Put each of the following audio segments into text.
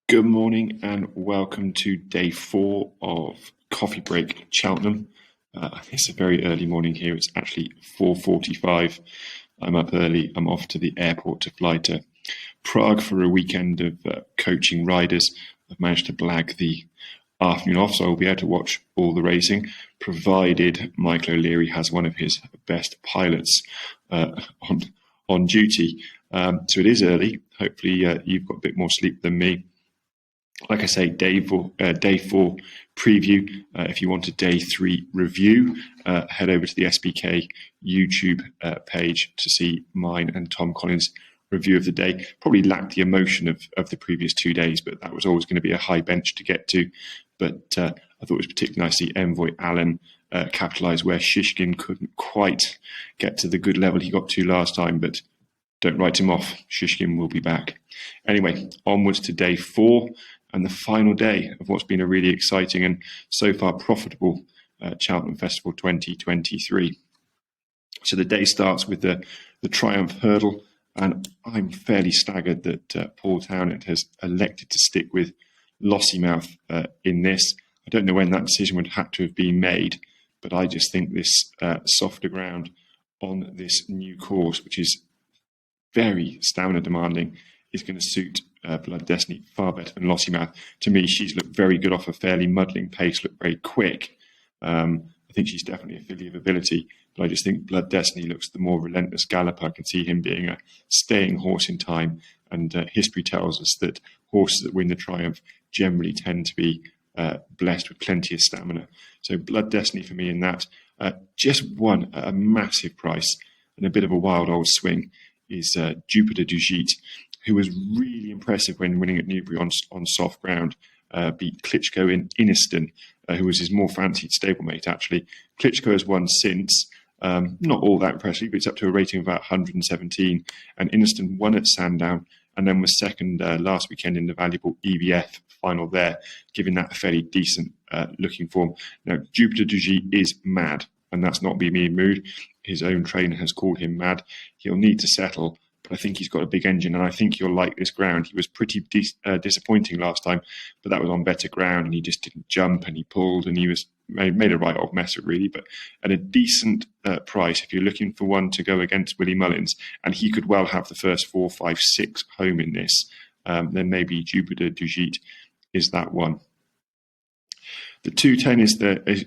Good morning and welcome to day 4 of Coffee Break Cheltenham. It's a very early morning here. It's actually 4:45. I'm up early. I'm off to the airport to fly to Prague for a weekend of coaching riders. I've managed to blag the afternoon off, so I'll be able to watch all the racing, provided Michael O'Leary has one of his best pilots on duty. So it is early. Hopefully you've got a bit more sleep than me. Like I say, day 4 preview. If you want a day 3 review, head over to the SBK YouTube page to see mine and Tom Collins' review of the day. Probably lacked the emotion of the previous 2 days, but that was always going to be a high bench to get to. But I thought it was particularly nice to see Envoy Allen capitalise where Shishkin couldn't quite get to the good level he got to last time, but don't write him off. Shishkin will be back. Anyway, onwards to day 4. And the final day of what's been a really exciting and so far profitable Cheltenham Festival 2023. So the day starts with the Triumph Hurdle, and I'm fairly staggered that Paul Townend has elected to stick with Lossiemouth in this. I don't know when that decision would have to have been made, but I just think this softer ground on this new course, which is very stamina demanding, is going to suit Blood Destiny far better than Lossiemouth. To me, she's looked very good off a fairly muddling pace, looked very quick. I think she's definitely a filly of ability, but I just think Blood Destiny looks the more relentless galloper. I can see him being a staying horse in time, and history tells us that horses that win the Triumph generally tend to be blessed with plenty of stamina. So Blood Destiny for me in that. Just won at a massive price and a bit of a wild old swing is Jupiter Dugit, who was really impressive when winning at Newbury on soft ground. Beat Klitschko in Inniston, who was his more fancied stablemate, actually. Klitschko has won since, not all that impressive, but it's up to a rating of about 117. And Inniston won at Sandown and then was second last weekend in the valuable EVF final there, giving that a fairly decent looking form. Now, Jupiter Dugit is mad, and that's not being me mood. His own trainer has called him mad. He'll need to settle, but I think he's got a big engine, and I think he'll like this ground. He was pretty disappointing last time, but that was on better ground, and he just didn't jump, and he pulled, and he was made a right old mess of it, really. But at a decent price, if you're looking for one to go against Willie Mullins, and he could well have the first 4, 5, 6 home in this, then maybe Jupiter Dugit is that one. The 210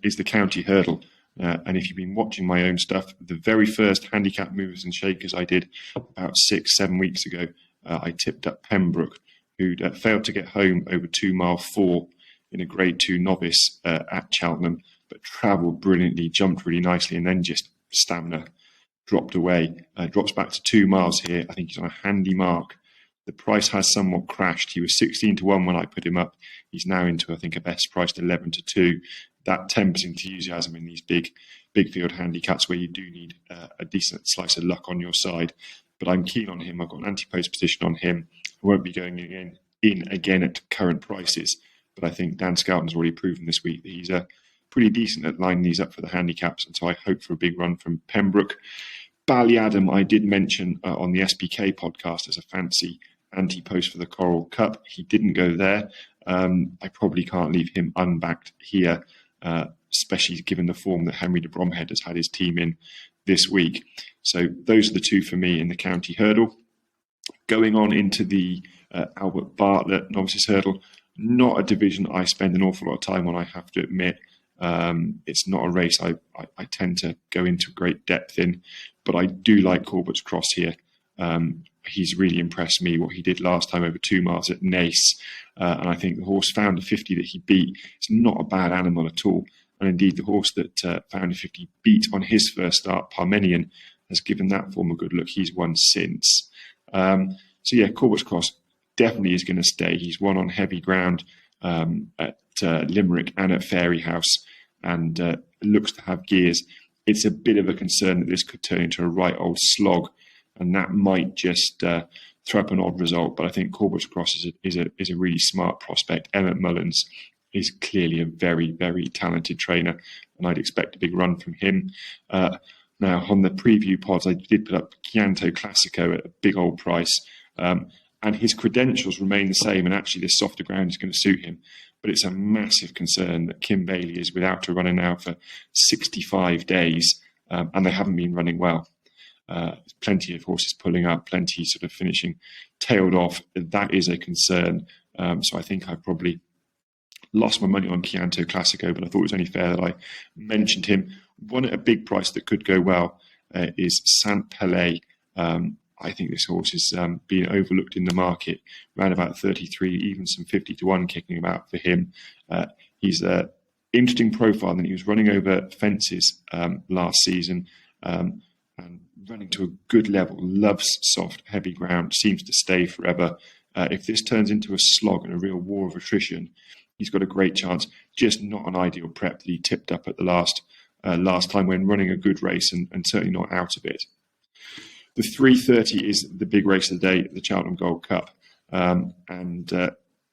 is the county hurdle. And if you've been watching my own stuff, the very first handicap movers and shakers I did about 6-7 weeks ago, I tipped up Pembroke, who'd failed to get home over 2 mile 4 in a grade 2 novice at Cheltenham, but travelled brilliantly, jumped really nicely, and then just stamina dropped away. Drops back to 2 miles here. I think he's on a handy mark. The price has somewhat crashed. He was 16 to 1 when I put him up. He's now into, I think, a best priced 11 to 2. That tempers enthusiasm in these big field handicaps where you do need a decent slice of luck on your side. But I'm keen on him. I've got an anti-post position on him. I won't be going in again at current prices. But I think Dan Skelton's already proven this week that he's pretty decent at lining these up for the handicaps. And so I hope for a big run from Pembroke. Ballyadam, I did mention on the SBK podcast as a fancy anti-post for the Coral Cup. He didn't go there. I probably can't leave him unbacked here, especially given the form that Henry de Bromhead has had his team in this week. So those are the two for me in the county hurdle. Going on into the Albert Bartlett novices hurdle, not a division I spend an awful lot of time on, I have to admit. It's not a race I tend to go into great depth in, but I do like Corbett's Cross here. He's really impressed me, what he did last time over 2 miles at Nace. And I think the horse Founder 50 that he beat is not a bad animal at all. And indeed, the horse that Founder 50 beat on his first start, Parmenion, has given that form a good look. He's won since. So yeah, Corbett's Cross definitely is going to stay. He's won on heavy ground at Limerick and at Fairyhouse, and looks to have gears. It's a bit of a concern that this could turn into a right old slog, and that might just throw up an odd result. But I think Corbett's Cross is a really smart prospect. Emmett Mullins is clearly a very, very talented trainer, and I'd expect a big run from him. Now, on the preview pods, I did put up Chianto Classico at a big old price. and his credentials remain the same, and actually this softer ground is going to suit him. But it's a massive concern that Kim Bailey is without a runner now for 65 days, and they haven't been running well. Plenty of horses pulling up, plenty sort of finishing tailed off. That is a concern. So I think I've probably lost my money on Chianto Classico, but I thought it was only fair that I mentioned him. One at a big price that could go well is Saint Pelé. I think this horse is being overlooked in the market, around about 33, even some 50 to 1 kicking about for him. He's an interesting profile, and he was running over fences last season and running to a good level, loves soft, heavy ground, seems to stay forever. If this turns into a slog and a real war of attrition, he's got a great chance. Just not an ideal prep that he tipped up at the last time when running a good race, and certainly not out of it. The 3:30 is the big race of the day, the Cheltenham Gold Cup. And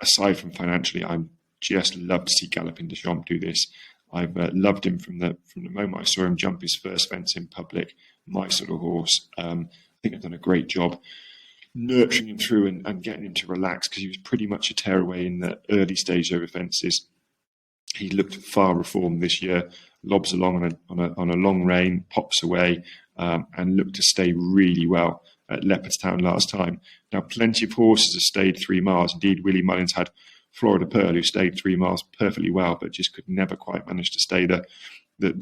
aside from financially, I'm just love to see Galopin Des Champs do this. I've loved him from the moment I saw him jump his first fence in public. My sort of horse. I think I've done a great job nurturing him through and getting him to relax, because he was pretty much a tearaway in the early stage over fences. He looked far reformed this year, lobs along on a long rein, pops away, and looked to stay really well at Leopardstown last time. Now, plenty of horses have stayed 3 miles. Indeed, Willie Mullins had Florida Pearl, who stayed 3 miles perfectly well, but just could never quite manage to stay the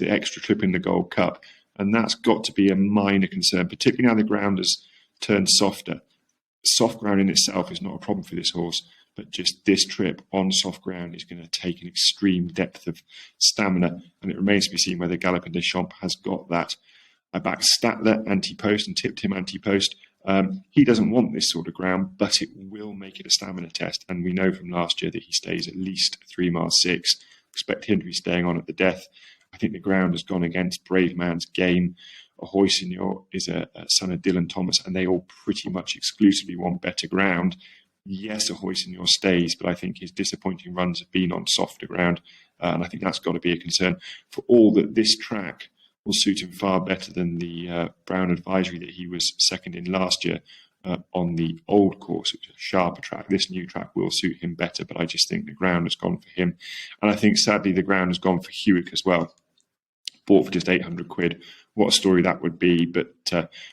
extra trip in the Gold Cup. And that's got to be a minor concern, particularly now the ground has turned softer. Soft ground in itself is not a problem for this horse, but just this trip on soft ground is going to take an extreme depth of stamina, and it remains to be seen whether Galopin Des Champs has got that. I backed Statler anti-post and tipped him anti-post. He doesn't want this sort of ground, but it will make it a stamina test, and we know from last year that he stays at least 3 miles 6. Expect him to be staying on at the death. I think the ground has gone against Brave Man's Game. Hoisinor is a son of Dylan Thomas, and they all pretty much exclusively want better ground. Yes, Hoisinor stays, but I think his disappointing runs have been on softer ground, and I think that's got to be a concern. For all that this track will suit him far better than the Brown Advisory that he was second in last year on the old course, which is a sharper track. This new track will suit him better, but I just think the ground has gone for him. And I think, sadly, the ground has gone for Hewick as well. Bought for just £800. What a story that would be. But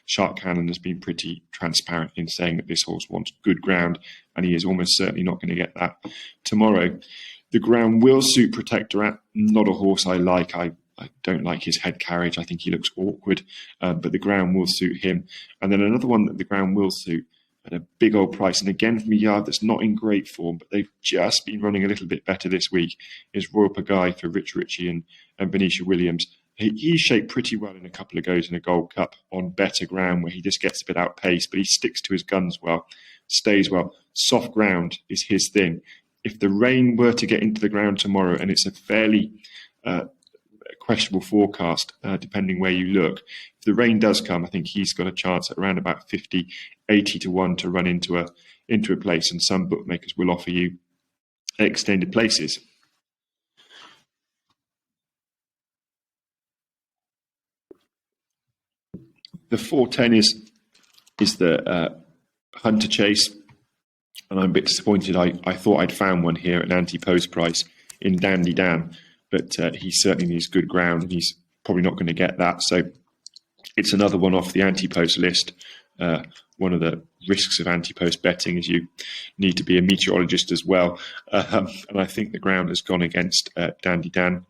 Shark Cannon has been pretty transparent in saying that this horse wants good ground, and he is almost certainly not going to get that tomorrow. The ground will suit Protectorat. Not a horse I like. I don't like his head carriage. I think he looks awkward, but the ground will suit him. And then another one that the ground will suit at a big old price, and again from a yard that's not in great form, but they've just been running a little bit better this week, is Royal Pagaille for Rich Ritchie and Venetia Williams. He's shaped pretty well in a couple of goes in a Gold Cup on better ground where he just gets a bit outpaced, but he sticks to his guns well, stays well. Soft ground is his thing. If the rain were to get into the ground tomorrow, and it's a fairly questionable forecast, depending where you look, if the rain does come, I think he's got a chance at around about 50, 80 to 1 to run into a place, and some bookmakers will offer you extended places. The 410 is the Hunter Chase, and I'm a bit disappointed. I thought I'd found one here at an anti-post price in Dandy Dan, but he certainly needs good ground, and he's probably not going to get that. So it's another one off the anti-post list. One of the risks of anti-post betting is you need to be a meteorologist as well. And I think the ground has gone against Dandy Dan.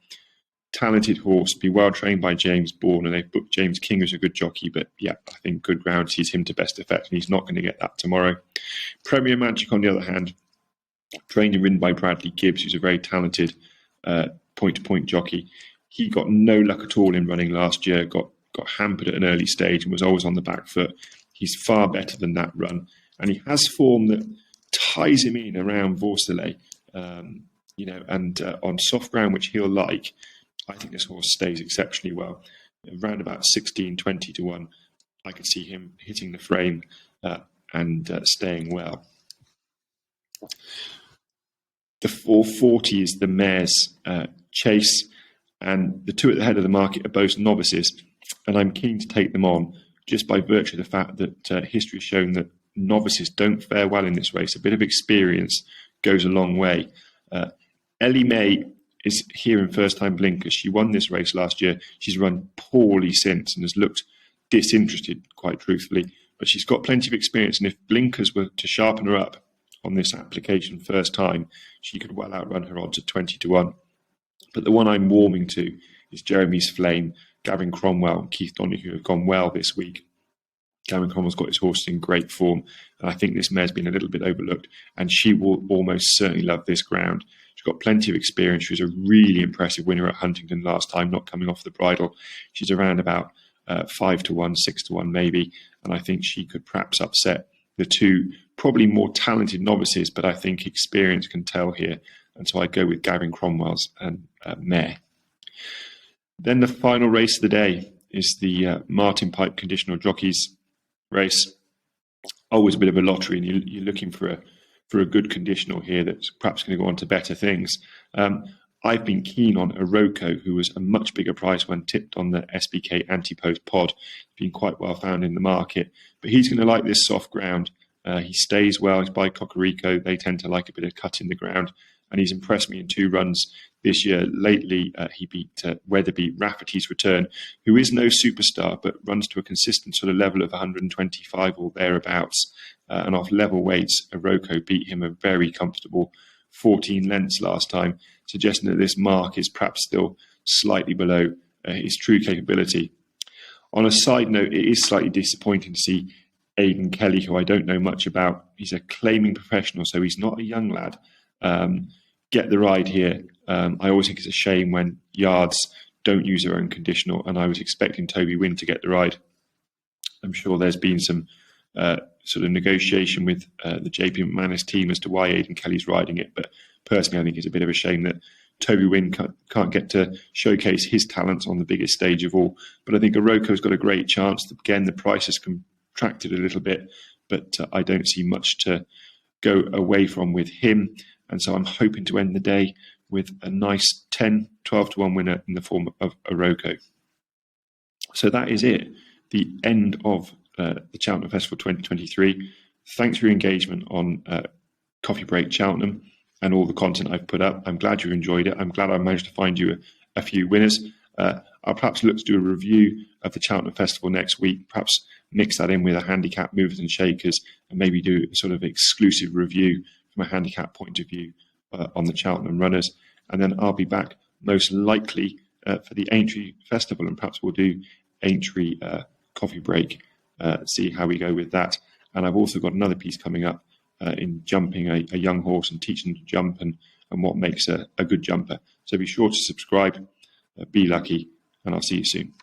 Talented horse, be well trained by James Bourne, and they've booked James King as a good jockey, but yeah, I think good ground sees him to best effect, and he's not going to get that tomorrow. Premier Magic, on the other hand, trained and ridden by Bradley Gibbs, who's a very talented point-to-point jockey. He got no luck at all in running last year, got hampered at an early stage and was always on the back foot. He's far better than that run, and he has form that ties him in around Vorselay, and on soft ground, which he'll like. I think this horse stays exceptionally well. Around about 16, 20 to 1, I could see him hitting the frame and staying well. The 440 is the mare's Chase, and the two at the head of the market are both novices, and I'm keen to take them on just by virtue of the fact that history has shown that novices don't fare well in this race. A bit of experience goes a long way. Ellie May is here in first-time blinkers. She won this race last year. She's run poorly since and has looked disinterested, quite truthfully. But she's got plenty of experience, and if blinkers were to sharpen her up on this application first time, she could well outrun her odds at 20-1. But the one I'm warming to is Jeremy's Flame. Gavin Cromwell and Keith Donoghue have gone well this week. Gavin Cromwell's got his horse in great form, and I think this mare's been a little bit overlooked, and she will almost certainly love this ground. She's got plenty of experience. She was a really impressive winner at Huntingdon last time, not coming off the bridle. She's around about 5-1, 6-1 maybe, and I think she could perhaps upset the two probably more talented novices, but I think experience can tell here, and so I go with Gavin Cromwell's and mare. Then the final race of the day is the Martin Pipe Conditional Jockeys race. Always a bit of a lottery, and you're looking for a good conditional here that's perhaps going to go on to better things. I've been keen on Iroko, who was a much bigger price when tipped on the SBK anti-post pod. Been quite well found in the market, but he's going to like this soft ground. He stays well. He's by Cocorico. They tend to like a bit of cut in the ground, and he's impressed me in 2 runs this year. Lately, he beat Weatherby, Rafferty's Return, who is no superstar, but runs to a consistent sort of level of 125 or thereabouts. And off level weights, Iroko beat him a very comfortable 14 lengths last time, suggesting that this mark is perhaps still slightly below his true capability. On a side note, it is slightly disappointing to see Aidan Kelly, who I don't know much about. He's a claiming professional, so he's not a young lad. Get the ride here. I always think it's a shame when yards don't use their own conditional, and I was expecting Toby Wynn to get the ride. I'm sure there's been some sort of negotiation with the JP McManus team as to why Aidan Kelly's riding it, but personally I think it's a bit of a shame that Toby Wynn can't get to showcase his talents on the biggest stage of all. But I think Iroko's got a great chance. Again, the price has contracted a little bit, but I don't see much to go away from with him. And so I'm hoping to end the day with a nice 10, 12-1 winner in the form of Iroko. So that is it, the end of the Cheltenham Festival 2023. Thanks for your engagement on Coffee Break Cheltenham and all the content I've put up. I'm glad you enjoyed it. I'm glad I managed to find you a few winners. I'll perhaps look to do a review of the Cheltenham Festival next week, perhaps mix that in with a handicap movers and shakers, and maybe do a sort of exclusive review from a handicap point of view on the Cheltenham runners. And then I'll be back most likely for the Aintree Festival, and perhaps we'll do Aintree Coffee Break, see how we go with that. And I've also got another piece coming up in jumping a young horse and teaching them to jump and what makes a good jumper. So be sure to subscribe, be lucky, and I'll see you soon.